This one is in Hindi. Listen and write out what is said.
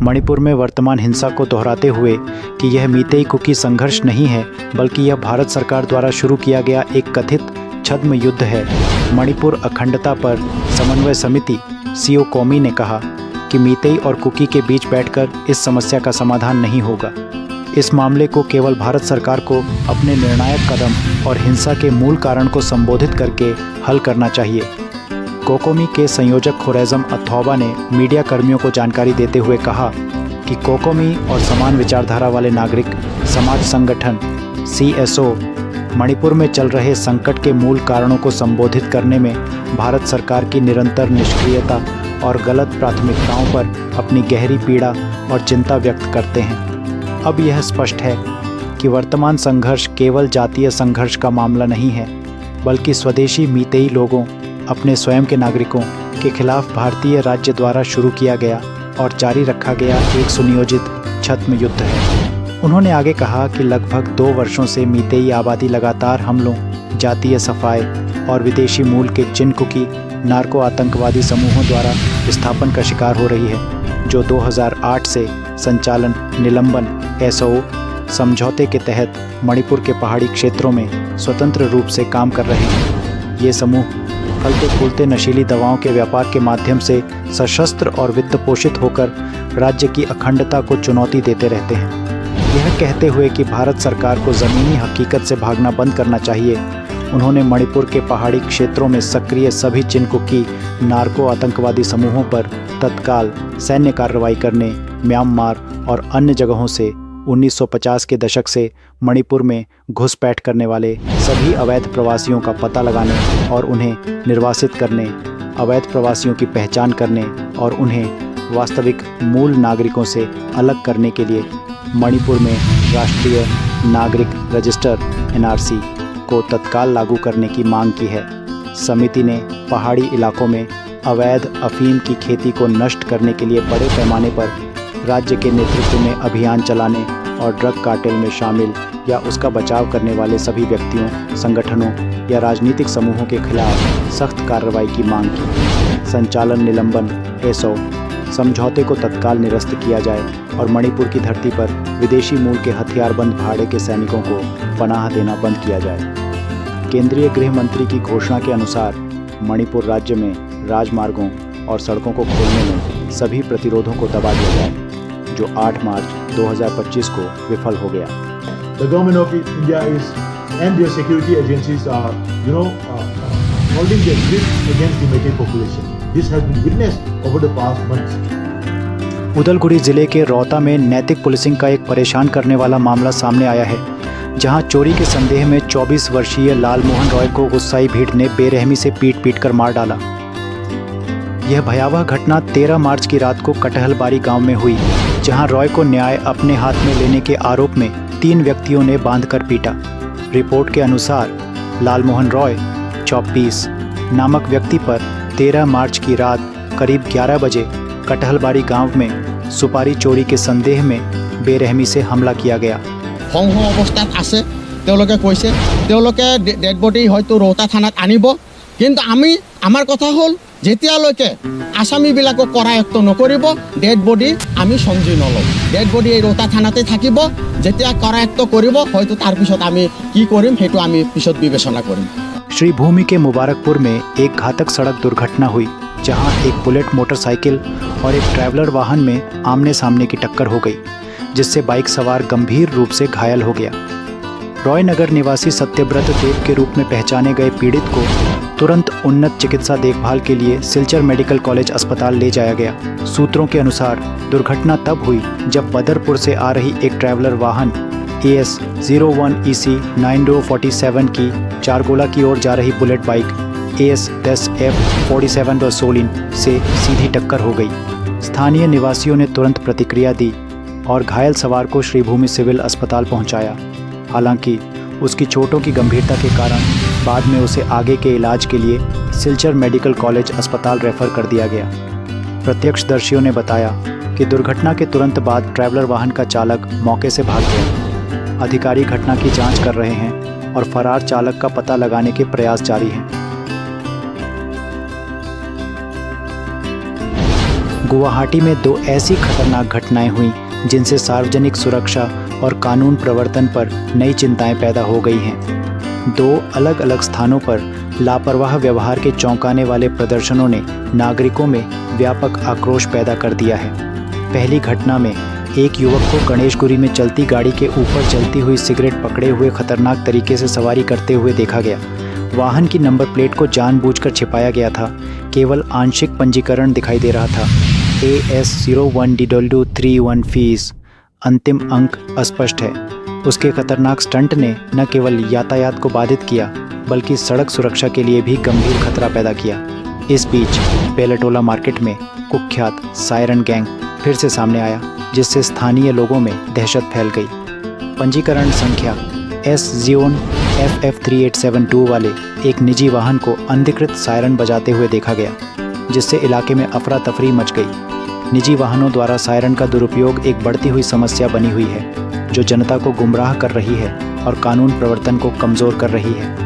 मणिपुर में वर्तमान हिंसा को दोहराते हुए कि यह मीतेई कुकी संघर्ष नहीं है, बल्कि यह भारत सरकार द्वारा शुरू किया गया एक कथित छद्म युद्ध है। मणिपुर अखंडता पर समन्वय समिति सीओ कौमी ने कहा कि मीतेई और कुकी के बीच बैठकर इस समस्या का समाधान नहीं होगा। इस मामले को केवल भारत सरकार को अपने निर्णायक कदम और हिंसा के मूल कारण को संबोधित करके हल करना चाहिए। कोकोमी के संयोजक खुरैज़म अथौबा ने मीडिया कर्मियों को जानकारी देते हुए कहा कि कोकोमी और समान विचारधारा वाले नागरिक समाज संगठन CSO मणिपुर में चल रहे संकट के मूल कारणों को संबोधित करने में भारत सरकार की निरंतर निष्क्रियता और गलत प्राथमिकताओं पर अपनी गहरी पीड़ा और चिंता व्यक्त करते हैं। अब यह स्पष्ट है कि वर्तमान संघर्ष केवल जातीय संघर्ष का मामला नहीं है, बल्कि स्वदेशी मीतेई लोगों अपने स्वयं के नागरिकों के खिलाफ भारतीय राज्य द्वारा शुरू किया गया और जारी रखा गया एक सुनियोजित छद्म युद्ध है। उन्होंने आगे कहा कि लगभग 2 वर्षों से मीतेई आबादी लगातार हमलों, जातीय सफाई और विदेशी मूल के चिनकुकी नार्को आतंकवादी समूहों द्वारा विस्थापन का शिकार हो रही है, जो 2008 से संचालन निलंबन SO समझौते के तहत मणिपुर के पहाड़ी क्षेत्रों में स्वतंत्र रूप से काम कर रहे हैं। ये समूह फलते फूलते नशीली दवाओं के व्यापार के माध्यम से सशस्त्र और वित्त पोषित होकर राज्य की अखंडता को चुनौती देते रहते हैं। यह कहते हुए कि भारत सरकार को ज़मीनी हकीकत से भागना बंद करना चाहिए, उन्होंने मणिपुर के पहाड़ी क्षेत्रों में सक्रिय सभी चिनकुकी नार्को आतंकवादी समूहों पर तत्काल सैन्य कार्रवाई करने, म्यांमार और अन्य जगहों से 1950 के दशक से मणिपुर में घुसपैठ करने वाले सभी अवैध प्रवासियों का पता लगाने और उन्हें निर्वासित करने, अवैध प्रवासियों की पहचान करने और उन्हें वास्तविक मूल नागरिकों से अलग करने के लिए मणिपुर में राष्ट्रीय नागरिक रजिस्टर NRC को तत्काल लागू करने की मांग की है। समिति ने पहाड़ी इलाकों में अवैध अफीम की खेती को नष्ट करने के लिए बड़े पैमाने पर राज्य के नेतृत्व में अभियान चलाने और ड्रग कार्टेल में शामिल या उसका बचाव करने वाले सभी व्यक्तियों, संगठनों या राजनीतिक समूहों के खिलाफ सख्त कार्रवाई की मांग की। संचालन निलंबन SO समझौते को तत्काल निरस्त किया जाए और मणिपुर की धरती पर विदेशी मूल के हथियारबंद भाड़े के सैनिकों को पनाह देना बंद किया जाए। केंद्रीय गृह मंत्री की घोषणा के अनुसार मणिपुर राज्य में राजमार्गों और सड़कों को खोलने में सभी प्रतिरोधों को दबा दिया जाए, जो 8 मार्च 2025 को विफल हो गया। The government of India is and their security agencies are, holding their grip against the Meitei population. This has been witnessed over the past months. Udalguri जिले के रौता में नैतिक पुलिसिंग का एक परेशान करने वाला मामला सामने आया है, जहां चोरी के संदेह में 24 वर्षीय लालमोहन रॉय को गुस्साई भीड़ ने बेरहमी से पीट कर मार डाला। यह भयावह घटना 13 मार्च की रात को कटहलबारी गांव में हुई, जहां रॉय को न्याय अपने हाथ में लेने के आरोप में 3 व्यक्तियों ने बांधकर पीटा। रिपोर्ट के अनुसार लालमोहन रॉय 24 नामक व्यक्ति पर 13 मार्च की रात करीब 11 बजे कटहलबारी गांव में सुपारी चोरी के संदेह में बेरहमी से हमला किया गया। সংঘ অৱস্থাত আছে তেওঁলোকে কৈছে তেওঁলোকে ডেড বডি হয়তো ৰৌতা থানাত আনিব, কিন্তু আমাৰ কথা হ'ল যেতিয়ালৈকে আসামীবিলাকক কৰায়ত্ব নকৰিব ডেড বডি আমি সঞ্জি নলওঁ। ডেড বডি এই ৰৌতা থানাতে থাকিব, যেতিয়া কৰায়ত্ব কৰিব হয়তো তাৰপিছত আমি কি কৰিম সেইটো আমি পিছত বিবেচনা কৰিম। श्रीभूमि के मुबारकपुर में एक घातक सड़क दुर्घटना हुई, जहां एक बुलेट मोटरसाइकिल और एक ट्रैवलर वाहन में आमने सामने की टक्कर हो गई, जिससे बाइक सवार गंभीर रूप से घायल हो गया। रॉय नगर निवासी सत्यव्रत देव के रूप में पहचाने गए पीड़ित को तुरंत उन्नत चिकित्सा देखभाल के लिए सिलचर मेडिकल कॉलेज अस्पताल ले जाया गया। सूत्रों के अनुसार दुर्घटना तब हुई जब बदरपुर से आ रही एक ट्रैवलर वाहन AS 01EC 9047 की चारगोला की ओर जा रही बुलेट बाइक AS 10F 47 रसोलिन से सीधी टक्कर हो गई। स्थानीय निवासियों ने तुरंत प्रतिक्रिया दी और घायल सवार को श्रीभूमि सिविल अस्पताल पहुंचाया। हालांकि उसकी चोटों की गंभीरता के कारण बाद में उसे आगे के इलाज के लिए सिलचर मेडिकल कॉलेज अस्पताल रेफर कर दिया गया। प्रत्यक्षदर्शियों ने बताया कि दुर्घटना के तुरंत बाद ट्रैवलर वाहन का चालक मौके से भाग गया। अधिकारी घटना की जांच कर रहे हैं और फरार चालक का पता लगाने के प्रयास जारी हैं। गुवाहाटी में 2 ऐसी खतरनाक घटनाएं हुई जिनसे सार्वजनिक सुरक्षा और कानून प्रवर्तन पर नई चिंताएं पैदा हो गई हैं। 2 अलग अलग स्थानों पर लापरवाह व्यवहार के चौंकाने वाले प्रदर्शनों ने नागरिकों में व्यापक आक्रोश पैदा कर दिया है। पहली घटना में एक युवक को गणेशगुरी में चलती गाड़ी के ऊपर जलती हुई सिगरेट पकड़े हुए खतरनाक तरीके से सवारी करते हुए देखा गया। वाहन की नंबर प्लेट को जानबूझकर छिपाया गया था, केवल आंशिक पंजीकरण दिखाई दे रहा था। AS01DW31 फीस, अंतिम अंक अस्पष्ट है। उसके खतरनाक स्टंट ने न केवल यातायात को बाधित किया बल्कि सड़क सुरक्षा के लिए भी गंभीर खतरा पैदा किया। इस बीच बेलटोला मार्केट में कुख्यात सायरन गैंग फिर से सामने आया, जिससे स्थानीय लोगों में दहशत फैल गई। पंजीकरण संख्या S-Zion FF3872 वाले एक निजी वाहन को अनधिकृत सायरन बजाते हुए देखा गया, जिससे इलाके में अफरा तफरी मच गई। निजी वाहनों द्वारा सायरन का दुरुपयोग एक बढ़ती हुई समस्या बनी हुई है, जो जनता को गुमराह कर रही है और कानून प्रवर्तन को कमज़ोर कर रही है।